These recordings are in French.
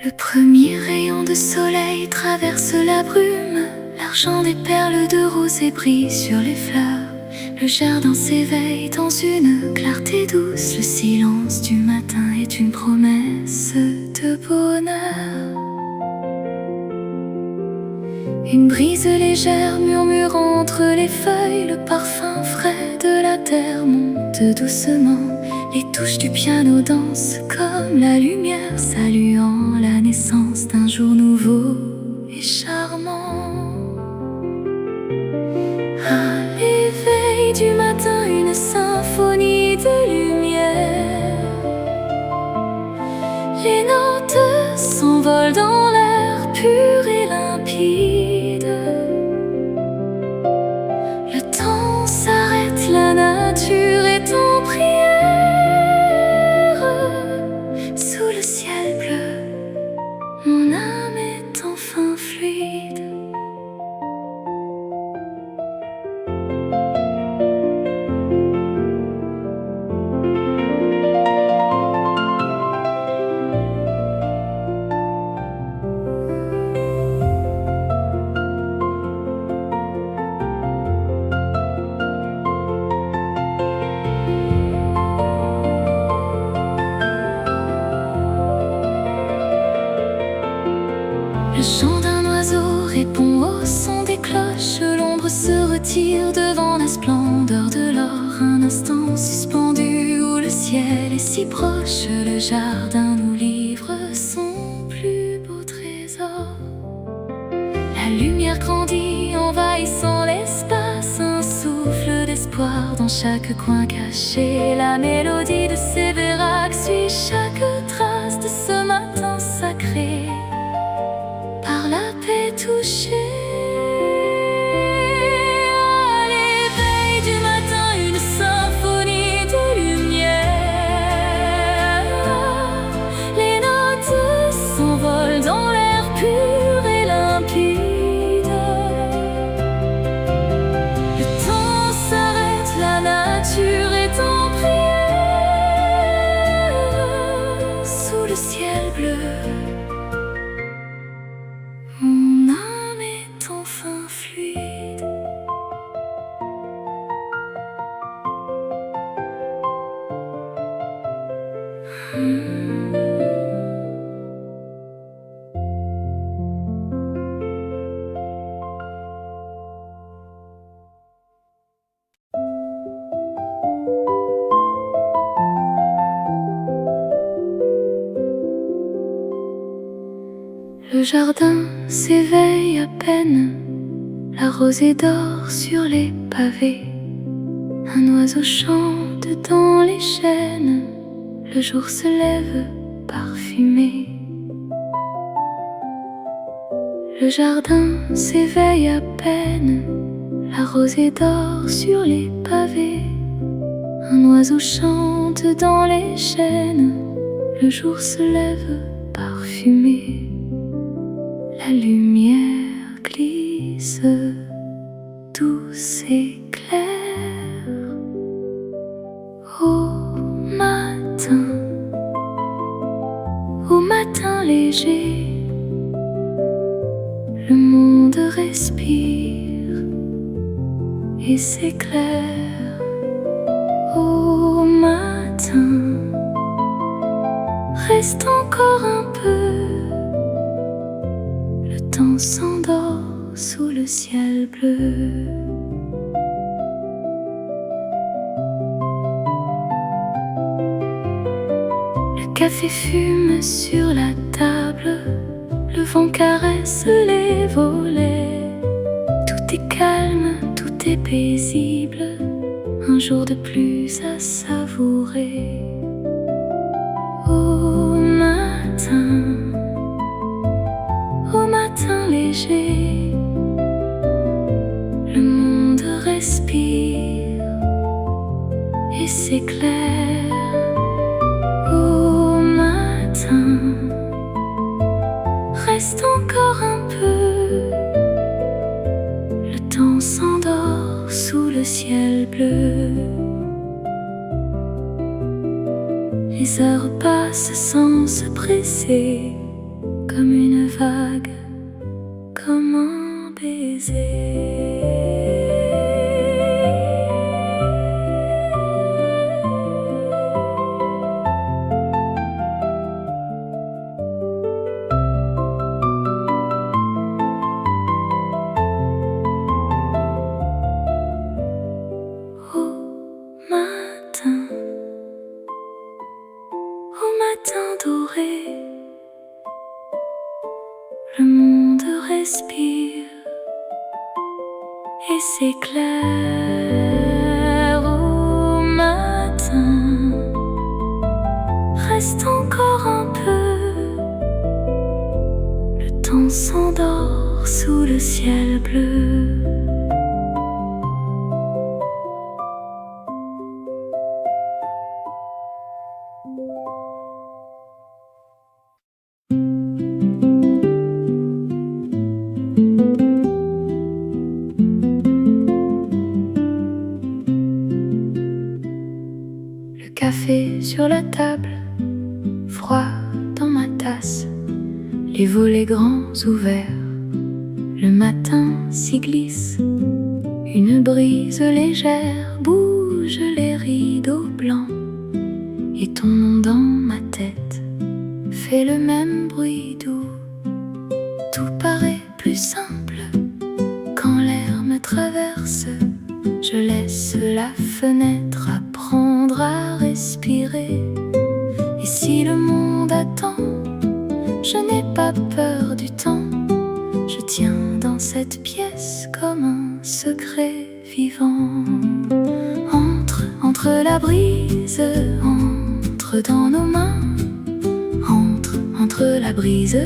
Le premier rayon de soleil traverse la brume, l'argent des perles de rosée brille sur les fleurs. Le jardin s'éveille dans une clarté douce, le silence du matin est une promesse de bonheur. Une brise légère murmure entre les feuilles, le parfum frais de la terre monte doucement. Les touches du piano dansent comme la lumière, saluant la naissance d'un jour nouveau et charmant. À l'éveil du matin, une symphonie de lumière. Les notes s'envolent dans l'air pur et limpide. Le temps s'arrête, la nature est en prière. Sous le ciel bleu, mon âme est enfin fluide. Le chant d'un oiseau répond au son des cloches. L'ombre se retire devant la splendeur de l'or. Un instant suspendu où le ciel est si proche. Le jardin nous livre son plus beau trésor. La lumière grandit, envahissant l'espace. Un souffle d'espoir dans chaque coin caché. La mélodie de Sévérac suit chaque trace de ce matin sacré. Par la paix touchée. À l'éveil du matin, une symphonie de lumière. Les notes s'envolent dans l'air pur et limpide. Le temps s'arrête, la nature est en prière. Sous le ciel bleu, mon âme est enfin fluide. Le jardin s'éveille à peine, la rosée dort sur les pavés. Un oiseau chante dans les chênes, le jour se lève parfumé. Le jardin s'éveille à peine, la rosée dort sur les pavés. Un oiseau chante dans les chênes, le jour se lève parfumé. La lumière glisse, douce et claire. Au matin léger, le monde respire et s'éclaire. Au matin, reste encore un peu. Le temps s'endort sous le ciel bleu. Le café fume sur la table, le vent caresse les volets. Tout est calme, tout est paisible, un jour de plus à savourer. Au matin léger, le monde respire et s'éclaire. Au matin, reste encore un peu. Le temps s'endort sous le ciel bleu. Les heures passent sans se presser. comme une vague, comme un baiser. Au matin doré, le monde respire et s'éclaire. Au matin, reste encore un peu, le temps s'endort sous le ciel bleu. Café sur la table, froid dans ma tasse, les volets grands ouverts, le matin s'y glisse, une brise légère bouge les rideaux blancs, et ton nom dans ma tête fait le même bruit doux. Tout paraît plus simple quand l'air me traverse, je laisse la fenêtre apprendre à respirer. Et si le monde attend, je n'ai pas peur du temps. Je tiens dans cette pièce comme un secret vivant. Entre la brise, entre dans nos mains. Entre la brise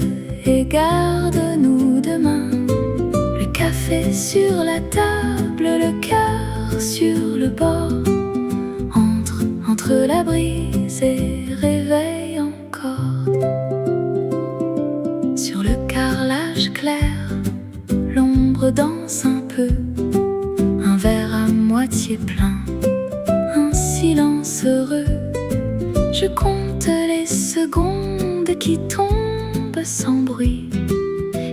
et garde-nous demain. Le café sur la table, le cœur sur le bord. Entre la brise et réveille encore. Sur le carrelage clair, l'ombre danse un peu. Un verre à moitié plein, un silence heureux. Je compte les secondes qui tombent sans bruit.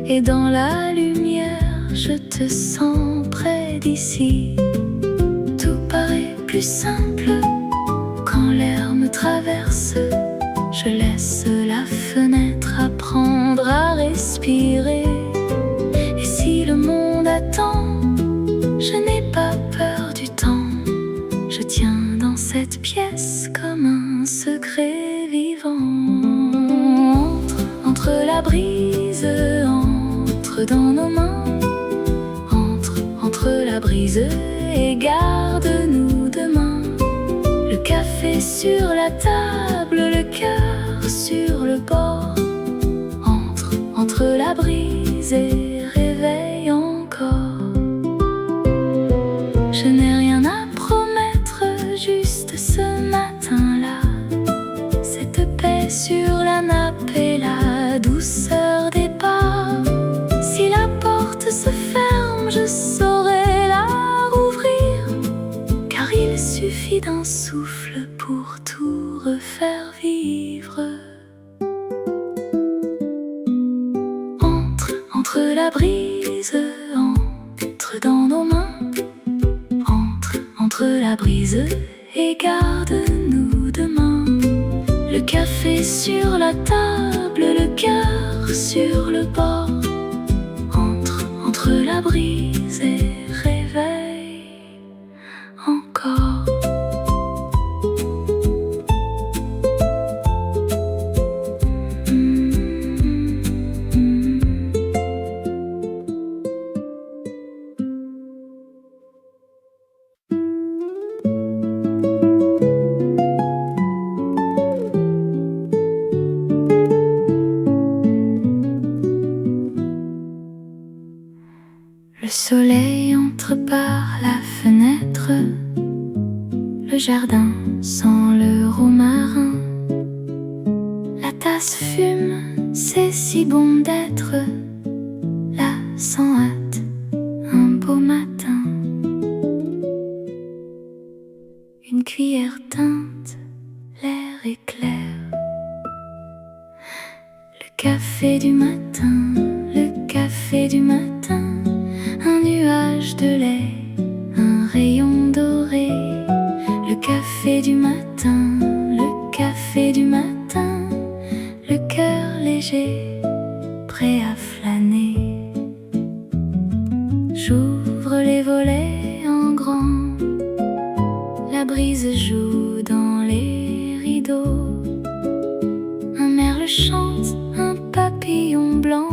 Et dans la lumière, je te sens près d'ici. Tout paraît plus simple quand l'air me traverse. Je laisse la fenêtre apprendre à respirer. Et si le monde attend, je n'ai pas peur du temps. Je tiens dans cette pièce comme un secret vivant. Entre la brise, entre dans nos mains. Entre la brise et garde-nous demain. Le café sur la table, le cœur sur le bord. Entre la brise et réveille encore. Je n'ai rien à promettre, juste ce matin-là. Cette paix sur la nappe et la douceur des pas. Si la porte se ferme, je saurai la rouvrir, car il suffit d'un souffle pour tout refaire vivre. Entre la brise, entre dans nos mains. Entre la brise et garde-nous demain. Le café sur la table, le cœur sur le bord. Entre la brise et réveille encore. Le soleil entre par la fenêtre, le jardin sent le romarin. La tasse fume, c'est si bon d'être là sans hâte, un beau matin. Une cuillère teinte, l'air est clair. Le café du matin, le café du matin, un nuage de lait, un rayon doré. Le café du matin, le café du matin, le cœur léger, prêt à flâner. J'ouvre les volets en grand, la brise joue dans les rideaux. Un merle chante, un papillon blanc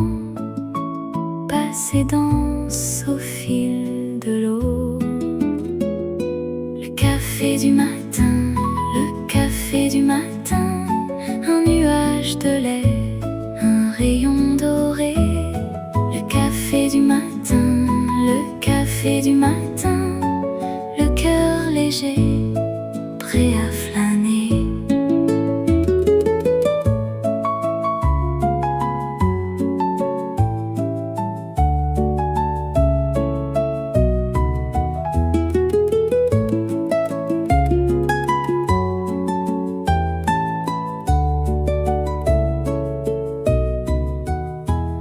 passe et danse au fil de l'eau. Le café du matin, le café du matin, un nuage de lait, un rayon doré. Le café du matin, le café du matin, le cœur léger, prêt à flâner.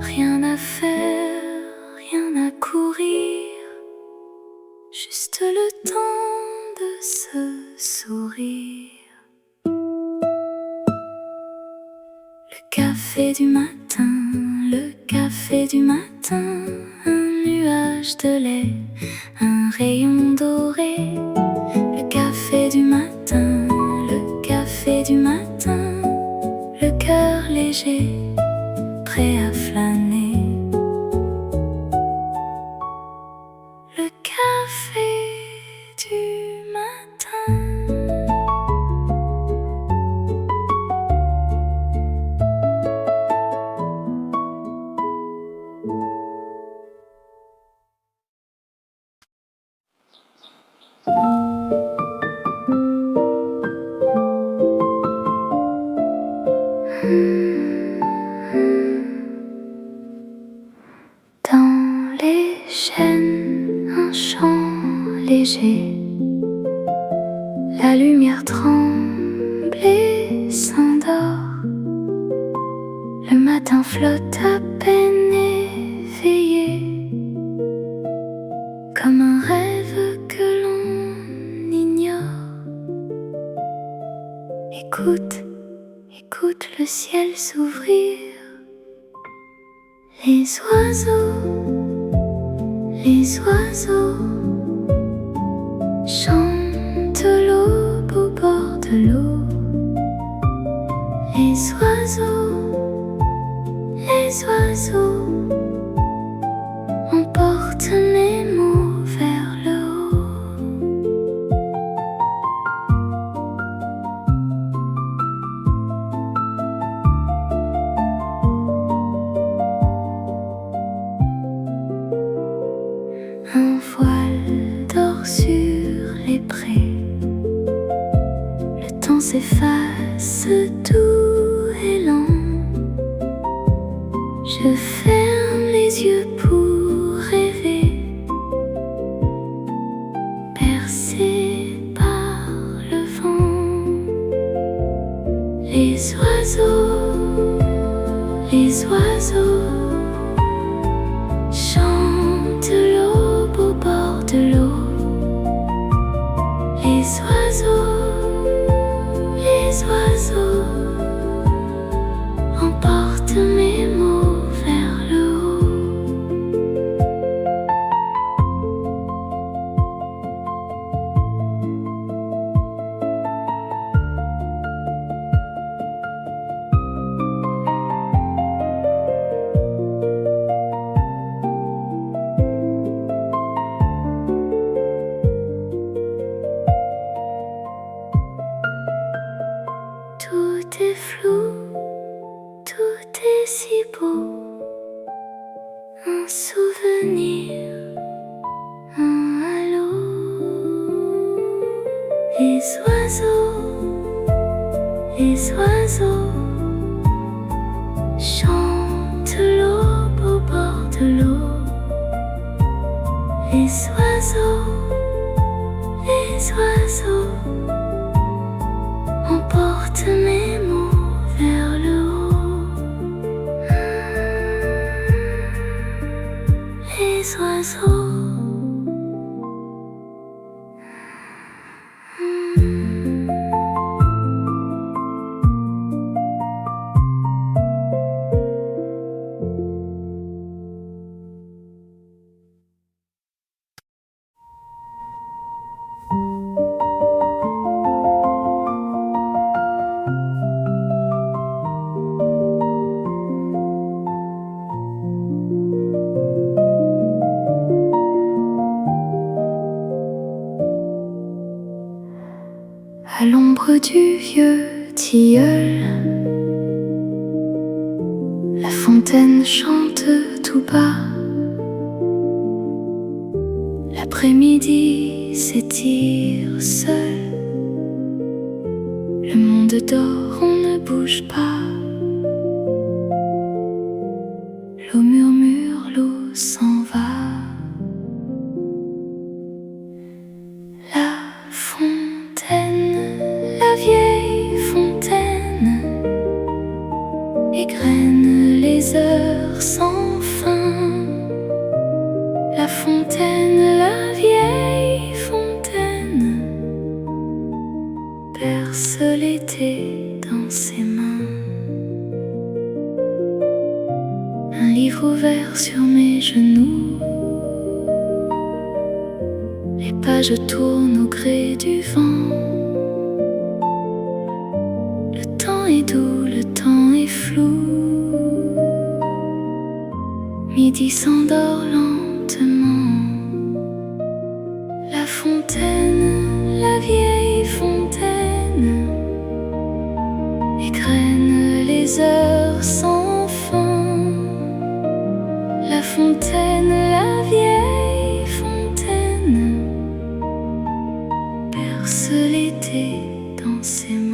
Rien à faire, rien à courir, juste le temps de se sourire. Le café du matin, le café du matin, un nuage de lait, un rayon doré. Le café du matin, le café du matin, le cœur léger, prêt à flâner. Le café du matin. Dans les chênes, un chant léger, la lumière tremble et s'endort. Le matin flotte à peine éveillé, comme un rêve que l'on ignore. Écoute, écoute le ciel s'ouvrir. Les oiseaux chantent l'aube au bord de l'eau. Les oiseaux emportent mes mots vers le haut. Un voile dort sur les prés, le temps s'efface doux et lent. Je ferme les yeux pour rêver, bercé par le vent. Les oiseaux chantent l'aube au bord de l'eau. Les oiseaux emportent mes mots vers le haut. Tout est flou, tout est si beau, un souvenir, un halo. Les oiseaux chantent l'aube au bord de l'eau. Les oiseaux emportent mes mots vers le haut. oiseaux. À l'ombre du vieux tilleul, la fontaine chante tout bas. L'après-midi s'étire seul. Le monde dort, on ne bouge pas. L'eau murmure, l'eau s'en va. La fontaine, la vieille fontaine, égrène les heures sans fin. La fontaine, la vieille fontaine, berce l'été dans ses mains. Un livre ouvert sur mes genoux, les pages tournent au gré du vent. Le temps est doux, le temps est flou. Midi s'endort lentement. La fontaine, la vieille fontaine, égrène les heures sans fin. La fontaine, la vieille fontaine, berce l'été dans ses mains.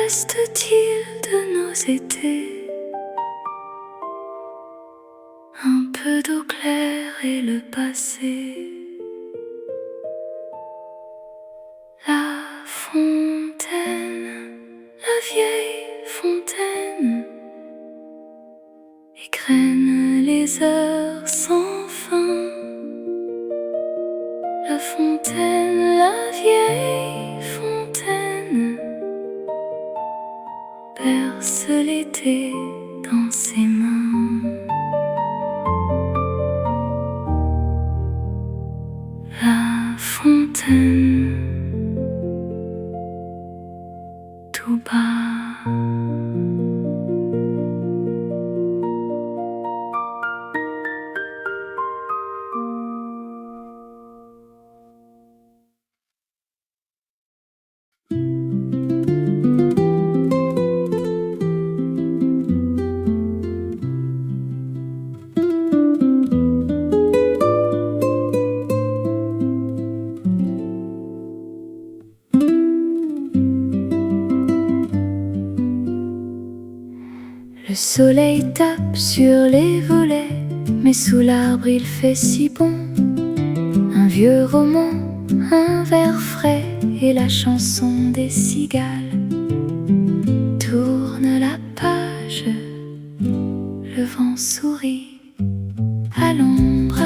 Reste-t-il de nos étés? Un peu d'eau claire et le passé. La fontaine, la vieille fontaine, égrène les heures sans fin. La fontaine, la vieille fontaine, berce l'été dans ses mains. La fontaine, tout bas. Le soleil tape sur les volets, mais sous l'arbre il fait si bon. Un vieux roman, un verre frais et la chanson des cigales. Tourne la page, le vent sourit. À l'ombre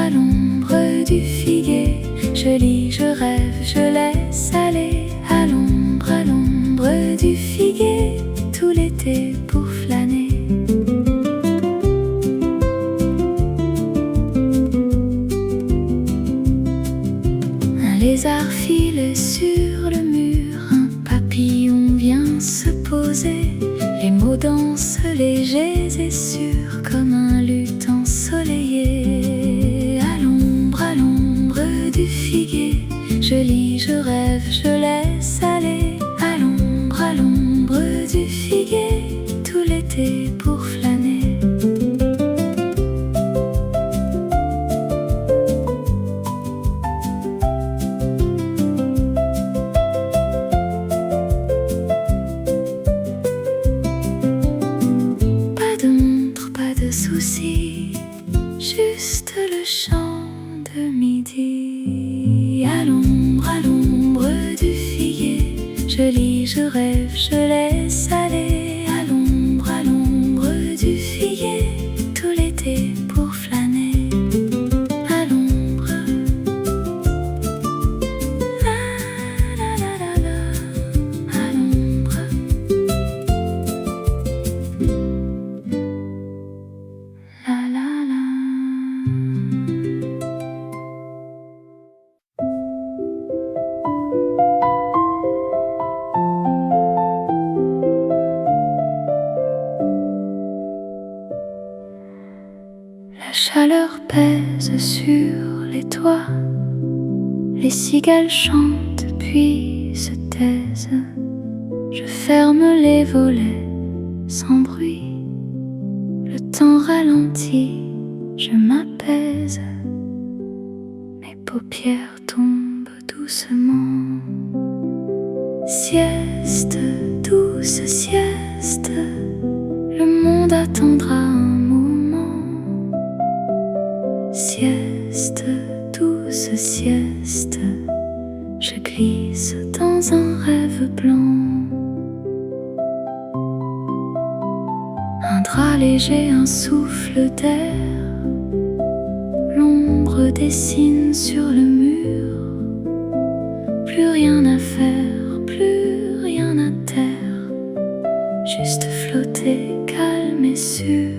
du figuier, je lis, je rêve, je laisse aller. À l'ombre du figuier, tout l'été pour flâner. Un lézard file sur le mur, un papillon vient se poser. Les mots dansent légers et sûrs comme un luth ensoleillé. À l'ombre du figuier, je lis, je rêve, je laisse aller. À l'ombre du figuier, tout l'été pour flâner. soucis, juste le chant de midi. À l'ombre du figuier, je lis, je rêve, je laisse aller. À l'ombre du figuier, tout l'été pour flâner. À l'ombre, la la la la la. À l'ombre, la la la. La chaleur pèse sur les toits, les cigales chantent puis se taisent. Je ferme les volets sans bruit, le temps ralentit, je m'apaise. Mes paupières tombent doucement. Sieste, douce sieste, le monde attendra un moment. Sieste, douce sieste, je glisse dans un rêve blanc. Un drap léger, un souffle d'air, l'ombre dessine sur le mur. Plus rien à faire, plus rien à taire, juste flotter, calme et sûr.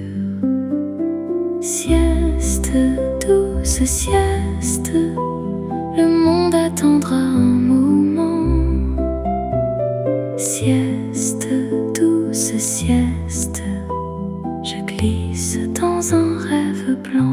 Sieste, douce sieste, le monde attendra un moment. Sieste, douce sieste, je glisse dans un rêve blanc.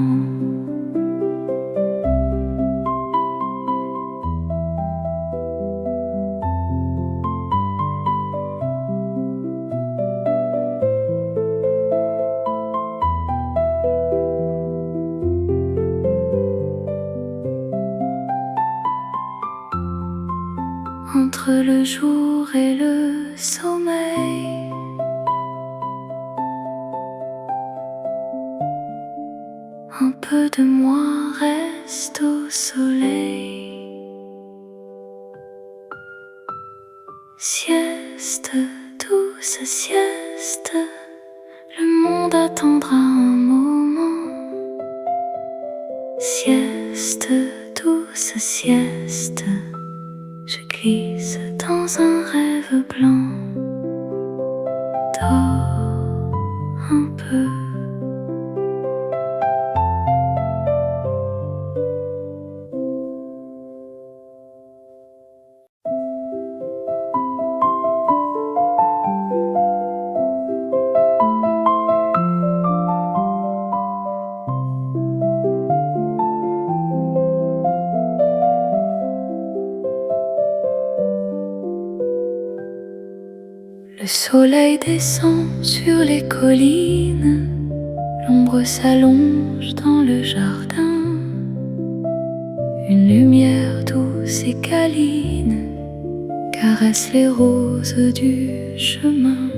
Entre le jour et le sommeil, un peu de moi reste au soleil. Sieste, douce sieste, le monde attendra un moment. Sieste, douce sieste, je glisse dans un rêve blanc. Dors un peu. Le soleil descend sur les collines, l'ombre s'allonge dans le jardin. Une lumière douce et câline caresse les roses du chemin.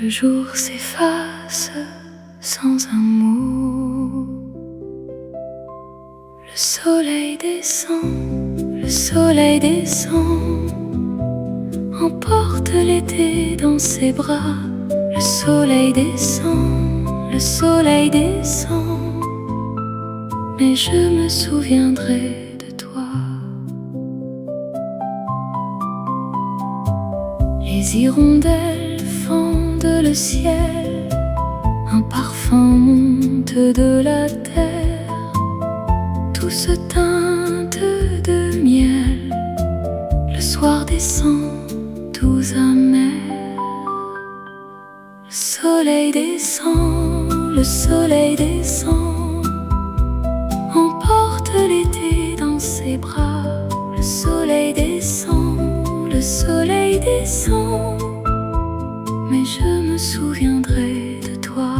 Le jour s'efface sans un mot. Le soleil descend, emporte l'été dans ses bras. Le soleil descend, mais je me souviendrai de toi. Les hirondelles fendent le ciel, un parfum monte de la terre, tout se teinte de miel. Le soir descend, doux amer. Le soleil descend, emporte l'été dans ses bras. Le soleil descend, mais je me souviendrai de toi.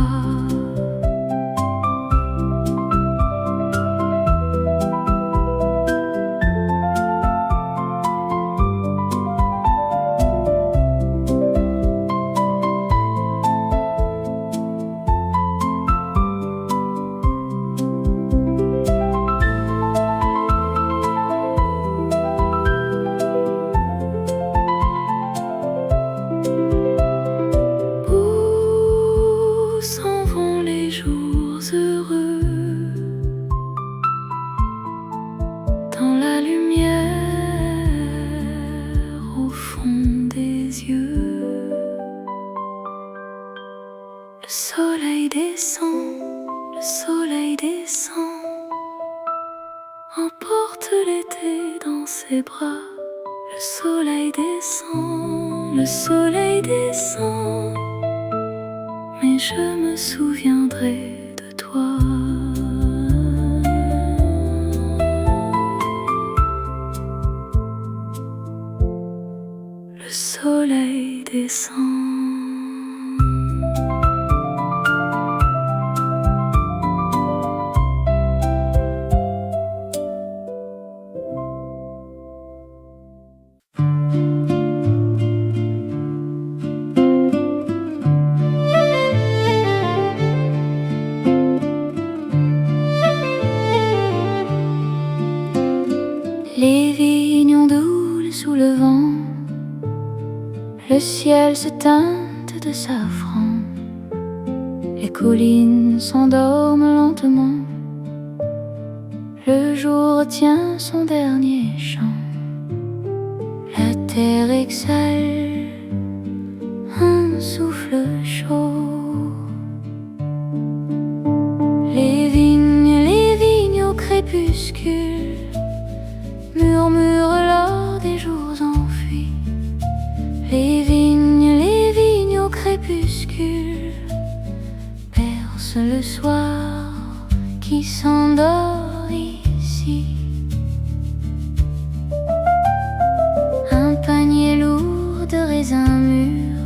Le soleil descend, le soleil descend, emporte l'été dans ses bras. Le soleil descend, le soleil descend, mais je me souviendrai de toi. Le soleil descend. Les vignes ondulent sous le vent, le ciel se teinte de safran, les collines s'endorment lentement, le jour tient son dernier chant, la terre exhale un souffle chaud. Les vignes au crépuscule murmurent lors des jours enfuis. Les vignes au crépuscule percent le soir qui s'endort ici. Un panier lourd de raisins mûrs,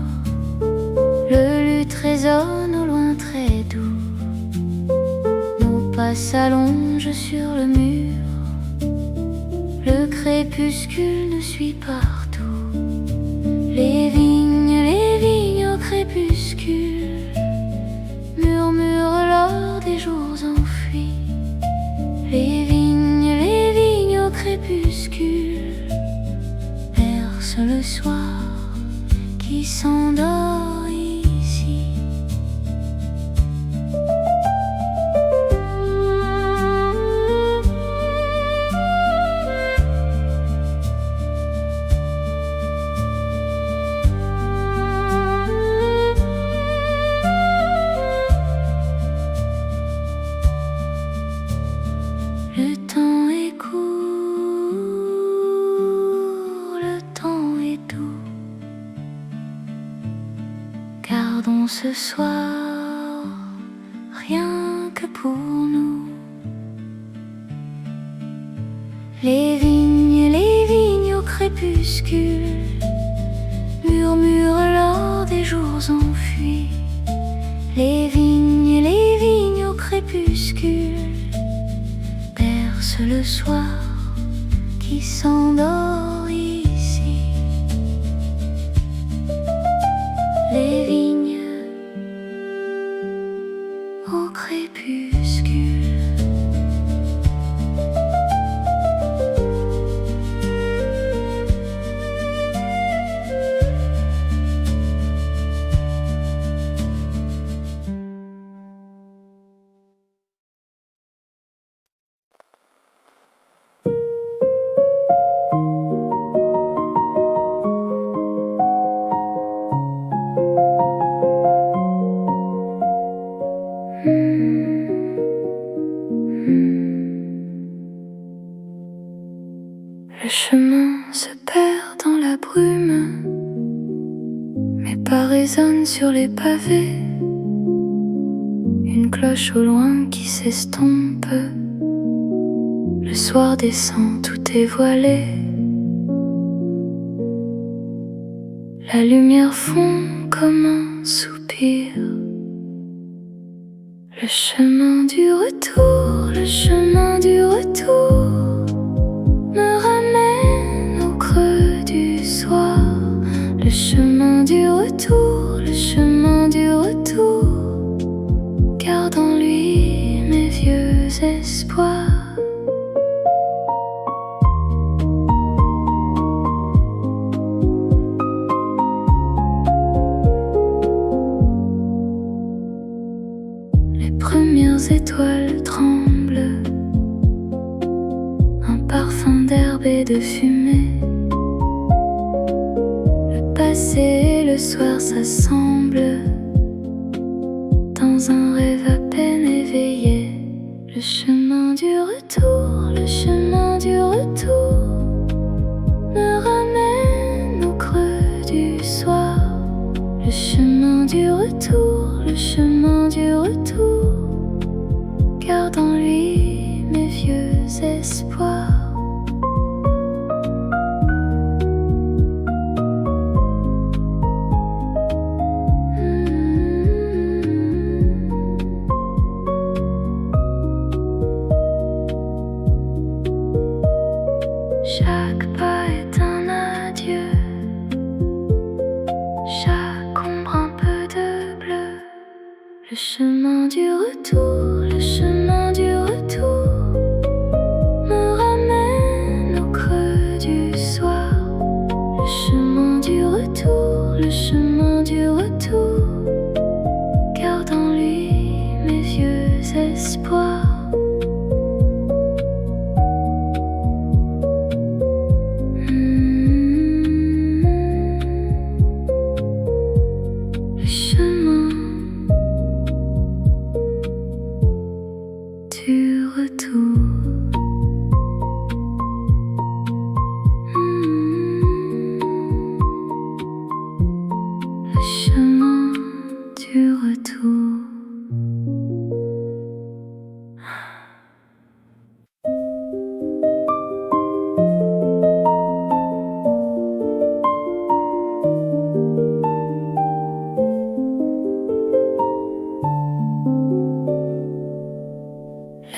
le luth résonne au loin très doux. Nos pas s'allongent sur le mur, le crépuscule nous suit partout. Les vignes au crépuscule murmurent lors des jours enfuis. Les vignes au crépuscule percent le soir qui s'endort ici. Le temps est court, le temps est doux. Gardons ce soir rien que pour nous. Les vignes au crépuscule murmurent lors des jours enfuis. Les vignes au crépuscule percent le soir qui s'endort ici. Les vignes au crépuscule. Le chemin se perd dans la brume, mes pas résonnent sur les pavés. Une cloche au loin qui s'estompe. Le soir descend, tout est voilé. La lumière fond comme un soupir. Le chemin du retour, le chemin du retour me ramène au creux du soir. Le chemin du retour, le chemin du retour garde en lui mes vieux espoirs. Les premières étoiles tremblent, un parfum d'herbe et de fumée. Le passé et le soir s'assemblent, chemin du retour, le chemin du retour me ramène au creux du soir. Le chemin du retour, le chemin du retour garde en lui mes vieux espoirs. Chaque pas est un adieu, chaque ombre un peu de bleu. Le chemin du retour, le chemin du retour me ramène au creux du soir. Le chemin du retour, le chemin du retour garde en lui mes vieux espoirs. Le chemin du retour. Le chemin du retour.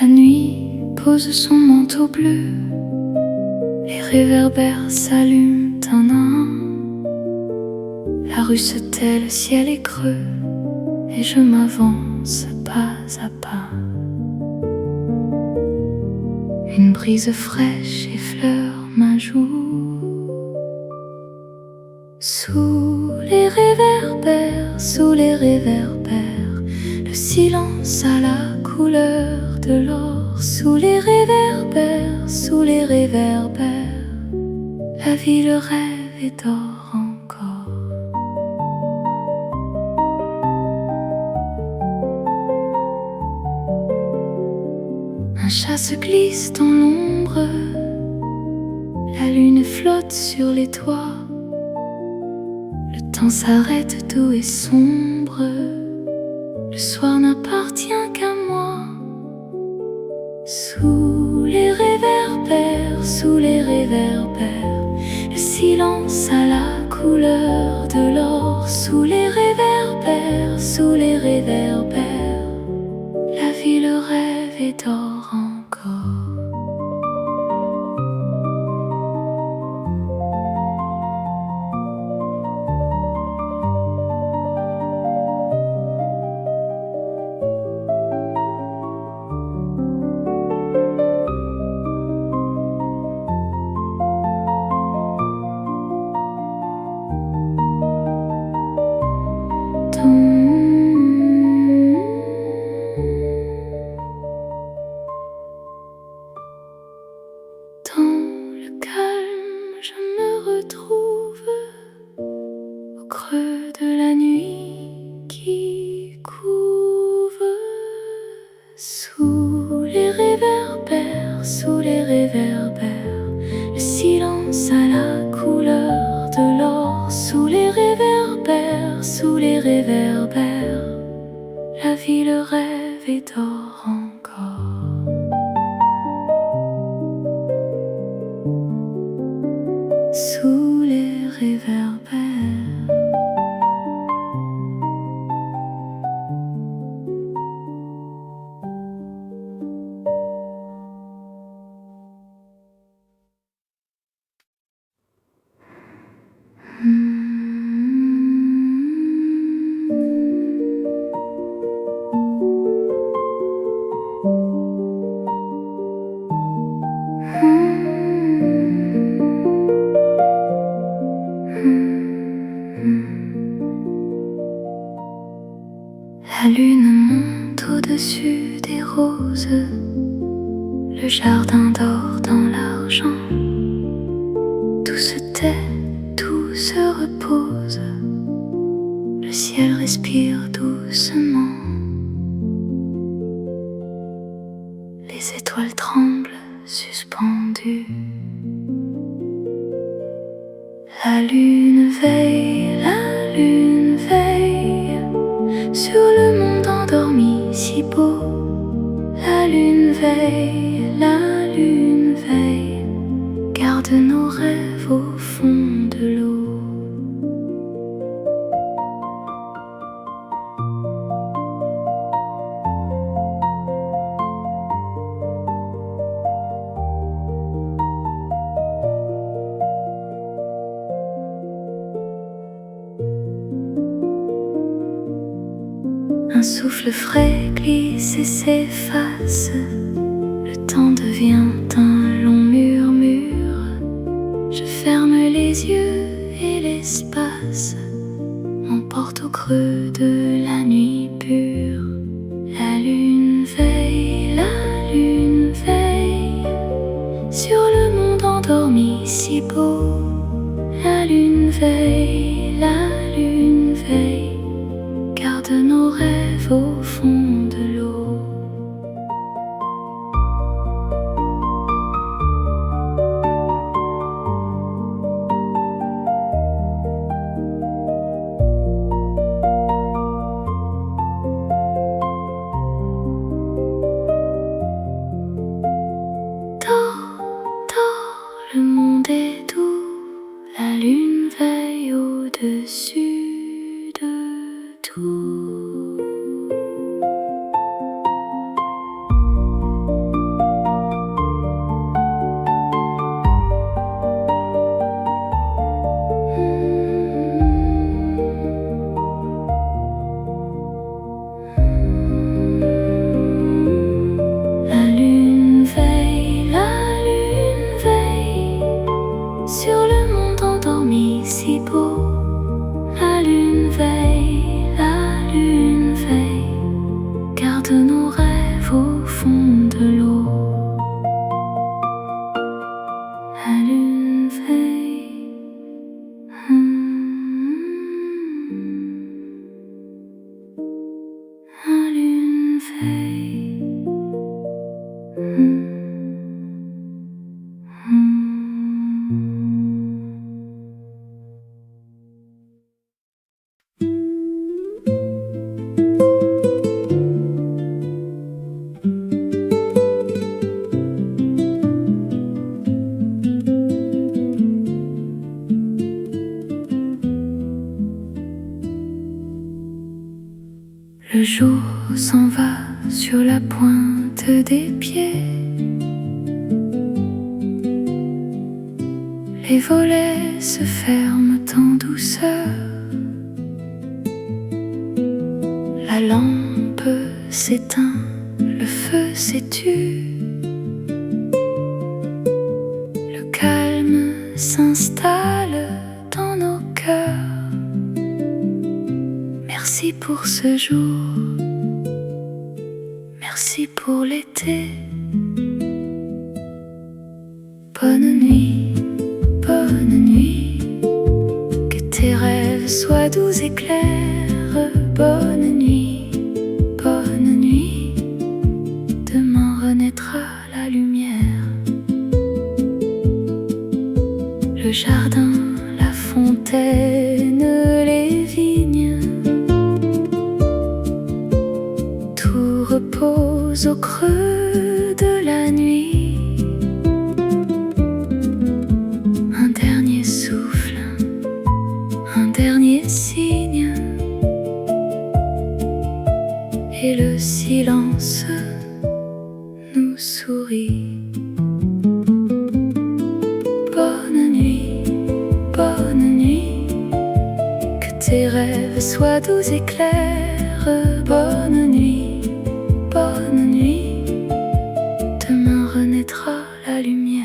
La nuit pose son manteau bleu, les réverbères s'allument un à un. La rue se tait, le ciel est creux, et je m'avance pas à pas. Une brise fraîche effleure ma joue. Sous les réverbères, sous les réverbères, le silence a la couleur de l'or. Sous les réverbères, sous les réverbères, la vie, le rêve et dort encore. Un chat se glisse dans l'ombre, la lune flotte sur les toits. Le temps s'arrête, doux et sombre, le soir n'appartient qu'à moi. Sous les réverbères, sous les réverbères, le silence a la couleur de l'or. Sous les réverbères, sous les réverbères, la vie, le rêve et dort encore. Dans le calme, je me retrouve au creux de la nuit qui couve. Sous les réverbères, sous les réverbères, le silence a la couleur de l'or. Sous les réverbères, sous les réverbères, la vie, le rêve et dort encore. Sous les réverbères. La lune monte au-dessus des roses, le jardin dort dans l'argent. Tout se tait, tout se repose, le ciel respire doucement. la lune veille sur le monde endormi si beau. La lune veille, garde nos rêves au fond de l'eau. Un souffle frais glisse et s'efface. Le temps devient un long murmure. Je ferme les yeux et l'espace m'emporte au creux de la nuit pure. La lune veille sur le monde endormi si beau. La lune veille, garde nos rêves au fond de l'eau. Le monde est doux, la lune veille au-dessus de tout. La lune veille sur le monde endormi si beau. La lune veille, garde nos rêves au fond de l'eau. La lune veille, la lune veille. Le jour s'en va sur la pointe des pieds. Les volets se ferment en douceur. La lampe s'éteint, le feu s'étue. Le calme s'installe dans nos cœurs. Merci pour ce jour, merci pour l'été. Bonne nuit, que tes rêves soient doux et clairs. Bonne nuit, demain renaîtra la lumière. Le jardin, la fontaine, les vignes, tout repose au creux de la nuit. Un dernier souffle, un dernier signe, et le silence nous sourit. Bonne nuit, que tes rêves soient doux et clairs. Bonne nuit, demain renaîtra la lumière.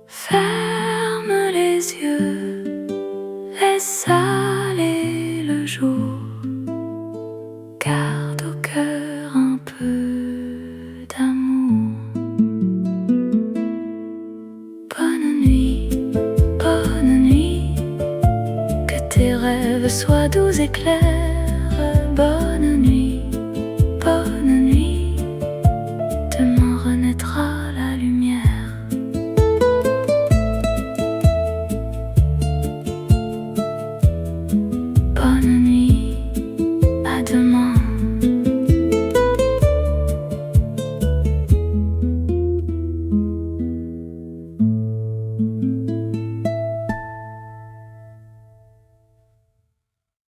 Ferme les yeux, laisse aller le jour. nuit, bonne nuit. Que tes rêves soient doux et clairs.